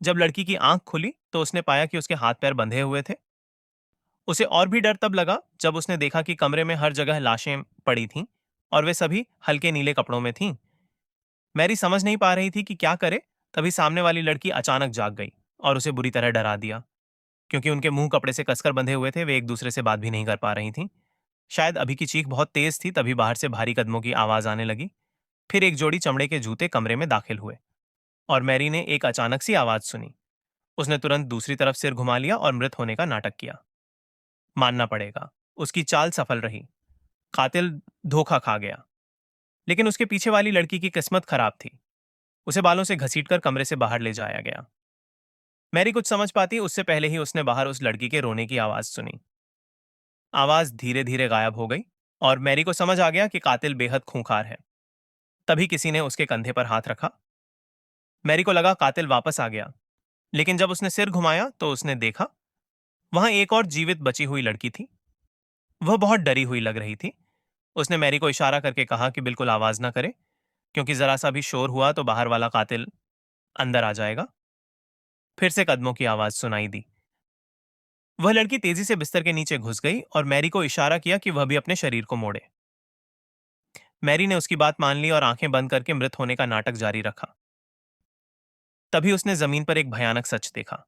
जब लड़की की आंख खुली तो उसने पाया कि उसके हाथ पैर बंधे हुए थे। उसे और भी डर तब लगा जब उसने देखा कि कमरे में हर जगह लाशें पड़ी थीं और वे सभी हल्के नीले कपड़ों में थीं। मैरी समझ नहीं पा रही थी कि क्या करे। तभी सामने वाली लड़की अचानक जाग गई और उसे बुरी तरह डरा दिया। क्योंकि उनके मुंह कपड़े से कसकर बंधे हुए थे, वे एक दूसरे से बात भी नहीं कर पा रही थीं। शायद अभी की चीख बहुत तेज थी, तभी बाहर से भारी कदमों की आवाज आने लगी। फिर एक जोड़ी चमड़े के जूते कमरे में दाखिल हुए और मैरी ने एक अचानक सी आवाज सुनी। उसने तुरंत दूसरी तरफ सिर घुमा लिया और मृत होने का नाटक किया। मानना पड़ेगा, उसकी चाल सफल रही। कातिल धोखा खा गया। लेकिन उसके पीछे वाली लड़की की किस्मत खराब थी। उसे बालों से घसीटकर कमरे से बाहर ले जाया गया। मैरी कुछ समझ पाती उससे पहले ही उसने बाहर उस लड़की के रोने की आवाज सुनी। आवाज धीरे धीरे गायब हो गई और मैरी को समझ आ गया कि कातिल बेहद खूंखार है। तभी किसी ने उसके कंधे पर हाथ रखा। मैरी को लगा कातिल वापस आ गया, लेकिन जब उसने सिर घुमाया तो उसने देखा वहां एक और जीवित बची हुई लड़की थी। वह बहुत डरी हुई लग रही थी। उसने मैरी को इशारा करके कहा कि बिल्कुल आवाज ना करे, क्योंकि जरा सा भी शोर हुआ तो बाहर वाला कातिल अंदर आ जाएगा। फिर से कदमों की आवाज सुनाई दी। वह लड़की तेजी से बिस्तर के नीचे घुस गई और मैरी को इशारा किया कि वह भी अपने शरीर को मोड़े। मैरी ने उसकी बात मान ली और आंखें बंद करके मृत होने का नाटक जारी रखा। तभी उसने जमीन पर एक भयानक सच देखा।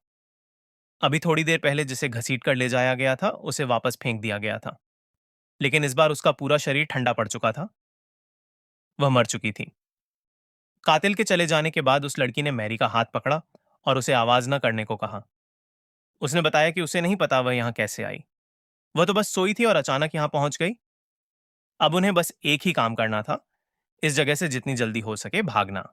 अभी थोड़ी देर पहले जिसे घसीट कर ले जाया गया था, उसे वापस फेंक दिया गया था। लेकिन इस बार उसका पूरा शरीर ठंडा पड़ चुका था। वह मर चुकी थी। कातिल के चले जाने के बाद उस लड़की ने मैरी का हाथ पकड़ा और उसे आवाज न करने को कहा। उसने बताया कि उसे नहीं पता वह यहां कैसे आई। वह तो बस सोई थी और अचानक यहां पहुंच गई। अब उन्हें बस एक ही काम करना था, इस जगह से जितनी जल्दी हो सके भागना।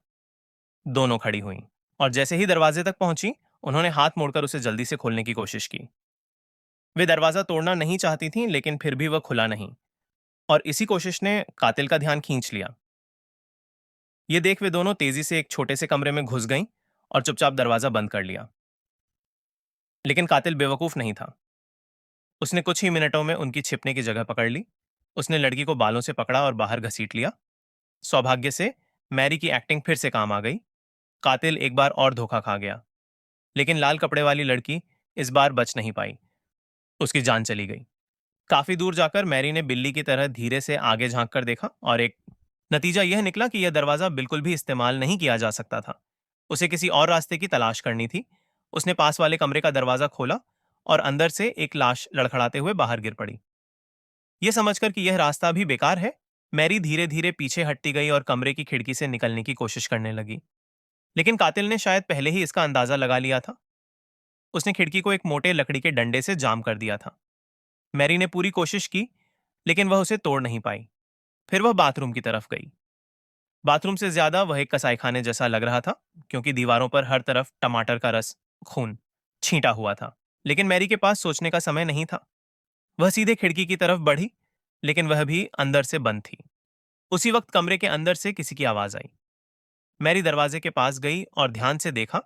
दोनों खड़ी हुईं और जैसे ही दरवाजे तक पहुंची, उन्होंने हाथ मोड़कर उसे जल्दी से खोलने की कोशिश की। वे दरवाजा तोड़ना नहीं चाहती थीं, लेकिन फिर भी वह खुला नहीं और इसी कोशिश ने कातिल का ध्यान खींच लिया। ये देख वे दोनों तेजी से एक छोटे से कमरे में घुस गईं और चुपचाप दरवाजा बंद कर लिया। लेकिन कातिल बेवकूफ नहीं था। उसने कुछ ही मिनटों में उनकी छिपने की जगह पकड़ ली। उसने लड़की को बालों से पकड़ा और बाहर घसीट लिया। सौभाग्य से मैरी की एक्टिंग फिर से काम आ गई। कातिल एक बार और धोखा खा गया, लेकिन लाल कपड़े वाली लड़की इस बार बच नहीं पाई। उसकी जान चली गई। काफी दूर जाकर मैरी ने बिल्ली की तरह धीरे से आगे झांक कर देखा और एक नतीजा यह निकला कि यह दरवाजा बिल्कुल भी इस्तेमाल नहीं किया जा सकता था। उसे किसी और रास्ते की तलाश करनी थी। उसने पास वाले कमरे का दरवाजा खोला और अंदर से एक लाश लड़खड़ाते हुए बाहर गिर पड़ी। यह समझकर कि यह रास्ता भी बेकार है, मैरी धीरे धीरे पीछे हटती गई और कमरे की खिड़की से निकलने की कोशिश करने लगी। लेकिन कातिल ने शायद पहले ही इसका अंदाजा लगा लिया था। उसने खिड़की को एक मोटे लकड़ी के डंडे से जाम कर दिया था। मैरी ने पूरी कोशिश की, लेकिन वह उसे तोड़ नहीं पाई। फिर वह बाथरूम की तरफ गई। बाथरूम से ज्यादा वह एक कसाईखाने जैसा लग रहा था, क्योंकि दीवारों पर हर तरफ टमाटर का रस, खून छींटा हुआ था। लेकिन मैरी के पास सोचने का समय नहीं था। वह सीधे खिड़की की तरफ बढ़ी, लेकिन वह भी अंदर से बंद थी। उसी वक्त कमरे के अंदर से किसी की आवाज आई। मैरी दरवाजे के पास गई और ध्यान से देखा।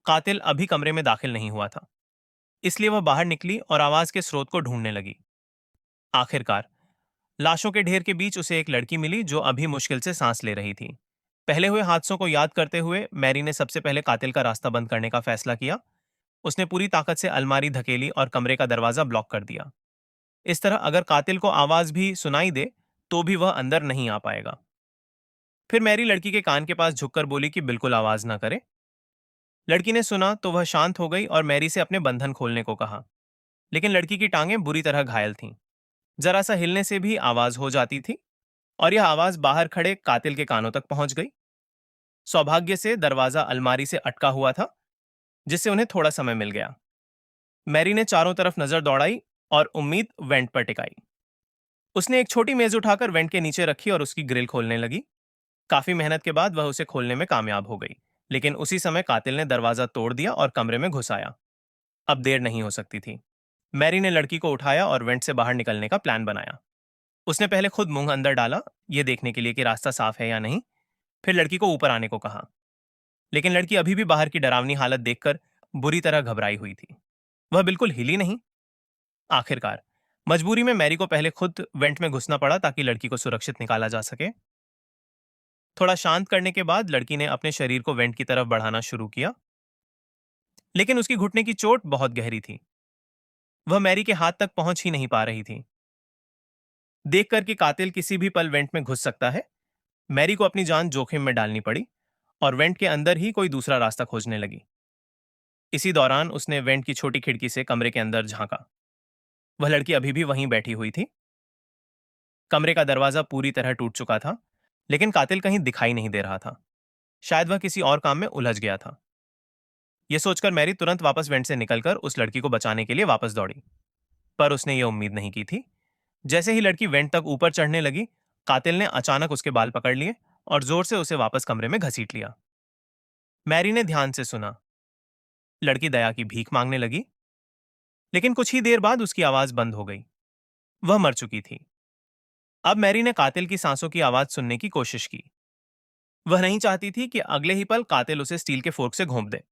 कातिल अभी कमरे में दाखिल नहीं हुआ था। इसलिए वह बाहर निकली और आवाज के स्रोत को ढूंढने लगी। आखिरकार लाशों के ढेर के बीच उसे एक लड़की मिली जो अभी मुश्किल से सांस ले रही थी। पहले हुए हादसों को याद करते हुए मैरी ने सबसे पहले कातिल का रास्ता बंद करने का फैसला किया। उसने पूरी ताकत से अलमारी धकेली और कमरे का दरवाजा ब्लॉक कर दिया। इस तरह अगर कातिल को आवाज भी सुनाई दे तो भी वह अंदर नहीं आ पाएगा। फिर मैरी लड़की के कान के पास झुककर बोली कि बिल्कुल आवाज ना करे। लड़की ने सुना तो वह शांत हो गई और मैरी से अपने बंधन खोलने को कहा। लेकिन लड़की की टांगें बुरी तरह घायल थीं। जरा सा हिलने से भी आवाज हो जाती थी और यह आवाज बाहर खड़े कातिल के कानों तक पहुंच गई। सौभाग्य से दरवाजा अलमारी से अटका हुआ था, जिससे उन्हें थोड़ा समय मिल गया। मैरी ने चारों तरफ नजर दौड़ाई और उम्मीद वेंट पर टिकाई। उसने एक छोटी मेज उठाकर वेंट के नीचे रखी और उसकी ग्रिल खोलने लगी। काफी मेहनत के बाद वह उसे खोलने में कामयाब हो गई। लेकिन उसी समय कातिल ने दरवाजा तोड़ दिया और कमरे में घुस आया। अब देर नहीं हो सकती थी। मैरी ने लड़की को उठाया और वेंट से बाहर निकलने का प्लान बनाया। उसने पहले खुद मुंह अंदर डाला, यह देखने के लिए कि रास्ता साफ है या नहीं। फिर लड़की को ऊपर आने को कहा। लेकिन लड़की अभी भी बाहर की डरावनी हालत देखकर बुरी तरह घबराई हुई थी। वह बिल्कुल हिली नहीं। आखिरकार मजबूरी में मैरी को पहले खुद वेंट में घुसना पड़ा ताकि लड़की को सुरक्षित निकाला जा सके। थोड़ा शांत करने के बाद लड़की ने अपने शरीर को वेंट की तरफ बढ़ाना शुरू किया। लेकिन उसकी घुटने की चोट बहुत गहरी थी। वह मैरी के हाथ तक पहुंच ही नहीं पा रही थी। देखकर कि कातिल किसी भी पल वेंट में घुस सकता है, मैरी को अपनी जान जोखिम में डालनी पड़ी और वेंट के अंदर ही कोई दूसरा रास्ता खोजने लगी। इसी दौरान उसने वेंट की छोटी खिड़की से कमरे के अंदर झांका। वह लड़की अभी भी वहीं बैठी हुई थी। कमरे का दरवाजा पूरी तरह टूट चुका था, लेकिन कातिल कहीं दिखाई नहीं दे रहा था। शायद वह किसी और काम में उलझ गया था। यह सोचकर मैरी तुरंत वापस वेंट से निकलकर उस लड़की को बचाने के लिए वापस दौड़ी। पर उसने यह उम्मीद नहीं की थी। जैसे ही लड़की वेंट तक ऊपर चढ़ने लगी, कातिल ने अचानक उसके बाल पकड़ लिए और जोर से उसे वापस कमरे में घसीट लिया। मैरी ने ध्यान से सुना। लड़की दया की भीख मांगने लगी, लेकिन कुछ ही देर बाद उसकी आवाज बंद हो गई। वह मर चुकी थी। अब मैरी ने कातिल की सांसों की आवाज सुनने की कोशिश की। वह नहीं चाहती थी कि अगले ही पल कातिल उसे स्टील के फोर्क से घोंप दे।